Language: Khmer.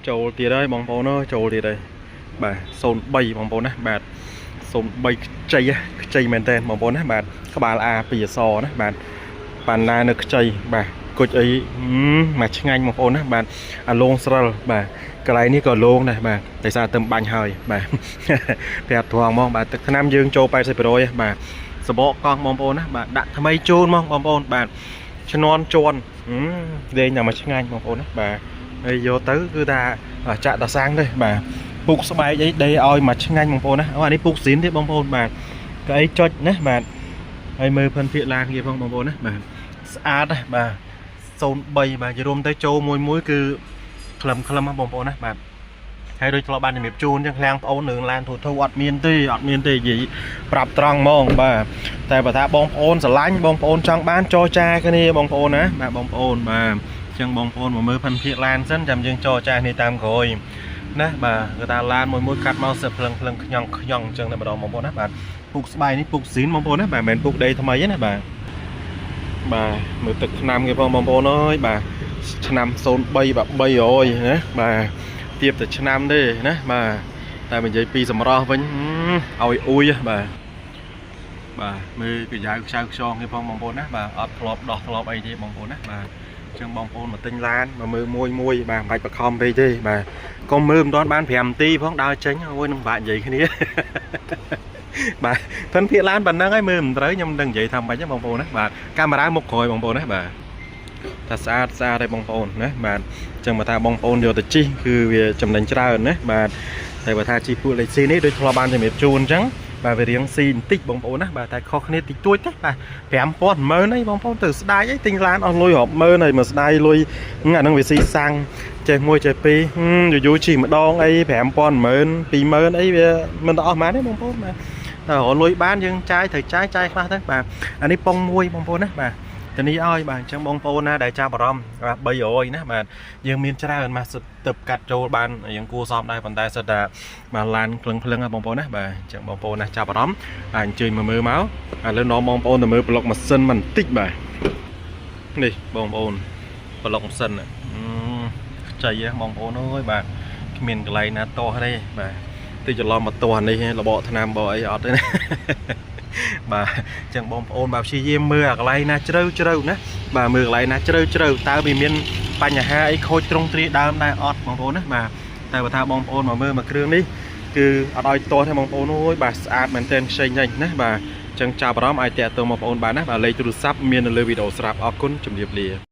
ចូលទៀតហើយបងប្អូនអើយចូលទៀតហើយបាទ03បងប្អូនណាបាទ03ខ្ចីមែនតើបងប្អូនណាបាទក្បាល A ពីអសណាបាទបានណានៅខ្ចីបាទគុជអីមកឆ្ងាញ់បងប្អូនណាបាទអាលងស្រិលបាទកន្លែងនេះក៏លងដែរបាទតែសារទៅបាញ់ហើយបាទប្រាប់ត្រង់ហ្មងបាទទឹកថ្នាំយើងចូល 80% បាទសបកកង់បងប្អូនណាបាទដាក់ថ្មីជូនមកបងប្អូនបាទឈ្នន់ជន់លេងតែមកឆ្ងាញ់បងប្អូនណាបាទហើយយកទៅគឺថាចាក់តសាំងទេបាទពុកស្បែកអីដេឲ្យមកឆ្ងាញ់បងប្អូនណាអានេះពុកស៊ីនទេបងប្អូនបាទក៏អីចុចណាបាទហើយមើលភិនភាកឡាគ្នាផងបងប្អូនណាបាទស្អាតណាបាទ03បាទយរួមទៅចូលមួយគឺក្លឹមបងប្អូនណាបាទហើយដូចធ្លាប់បានជំរាបជូនចឹងឃ្លាំងប្អូននឹងឡានធូអត់មានទេនិយាយប្រាប់ត្រង់ហ្មងបាទតែបើថាបងប្អូនស្រឡាញ់បងប្អូនចង់បានចរចាគ្នាបងប្អូនណាបាទបងប្អូនបាទចឹងបងប្អូនមកមើលភិនភាកឡានសិនចាំយើងចរចាគ្នាតាមក្រោយណាបាទគឺថាឡានមួយកាត់មកសិបភ្លឹងខ្ញងចឹងតែម្ដងបងប្អូនណាបាទពុកស្បែកនេះពុកស៊ីនបងប្អូនណាបាទមិនមែនពុកដីថ្មីទេណាបាទមើលទឹកឆ្នាំគេផងបងប្អូនអើយបាទឆ្នាំ03បាទ300ណាបាទទៀបតែឆ្នាំទេណាបាទតែនិយាយពីសម្រស់វិញឲ្យអ៊ុយបាទមើលកាយខ្ចងគេផងបងប្អូនណាបាទអត់ធ្លាប់ដោះធ្លាប់អីទេបងប្អូនណាបាទអញ្ចឹងបងប្អូនមកទិញឡានមកមើលមួយបាទមិនបាច់បខំពេកទេបាទកុំមើលមិនទាន់បាន5នាទីផងដើរចេញអូយនឹងបាក់និយាយគ្នាបាទភិនភាកឡានប៉ុណ្ណឹងហើយមើលមិនត្រូវខ្ញុំនឹងនិយាយថាមិនបាច់ទេបងប្អូនណាបាទកាមេរ៉ាមុខក្រោយបងប្អូនណាបាទថាស្អាតទេបងប្អូនណាបាទអញ្ចឹងបើថាបងប្អូនយកទៅជីគឺវាចំណេញច្រើនណាបាទតែបើថាជីពូលេខស៊ីនេះដូចធ្លាប់បានជំរាបជូនអញ្ចឹងបាទវារៀងស៊ីបន្តិចបងប្អូនណាបាទតែខុសគ្នាតិចតួចទេបាទ5000ម៉ឺនអីបងប្អូនទៅស្ដាយអីទិញឡានអស់លុយរាប់ម៉ឺនហើយមកស្ដាយលុយអាហ្នឹងវាស៊ីសាំងចេះ1ចេះ2យូរជីម្ដងអី5000ម៉ឺន20000អីវាមិនអស់ប៉ុន្មានទេបងប្អូនបាទតែរលុយបានយើងចាយត្រូវចាយខ្លះទៅបាទអានេះប៉ុងមួយបងប្អូនណាបាទទៅនេះឲ្យបាទអញ្ចឹងបងប្អូនណាដែលចាប់អារម្មណ៍បាទ300ណាបាទយើងមានច្រើនមកសិតទៅកាត់ចូលបានយើងគួរសមដែរប៉ុន្តែសិតតែបាទឡានភ្លឹងណាបងប្អូនណាបាទអញ្ចឹងបងប្អូនណាចាប់អារម្មណ៍បាទអញ្ជើញមកមើលមកឥឡូវនាំបងប្អូនទៅមើលប្លុកម៉ាស៊ីនបន្តិចបាទនេះបងប្អូនប្លុកម៉ាស៊ីនខ្ចីបងប្អូនអើយបាទគ្មានកន្លែងណាតោះទេបាទតិចច្រឡំមកតោះនេះរបកថ្នាំបោអីអត់ទេណាបាទអញ្ចឹងបងប្អូនបាទព្យាយាមមើលកន្លែងណាជ្រៅណាបាទមើលកន្លែងណាជ្រៅតើវាមានបញ្ហាអីខូចត្រង់ទ្រាយដើមដែរអត់បងប្អូនណាបាទតែបើថាបងប្អូនមកមើលមកគ្រឿងនេះគឺអត់ឲ្យតោះទេបងប្អូនអើយបាទស្អាតមែនទែនខ្ចីណាបាទអញ្ចឹងចាប់អារម្មណ៍អាចតាក់ទងបងប្អូនបានណាបាទលេខទូរស័ព្ទមាននៅលើវីដេអូស្រាប់អរគុណជម្រាបលា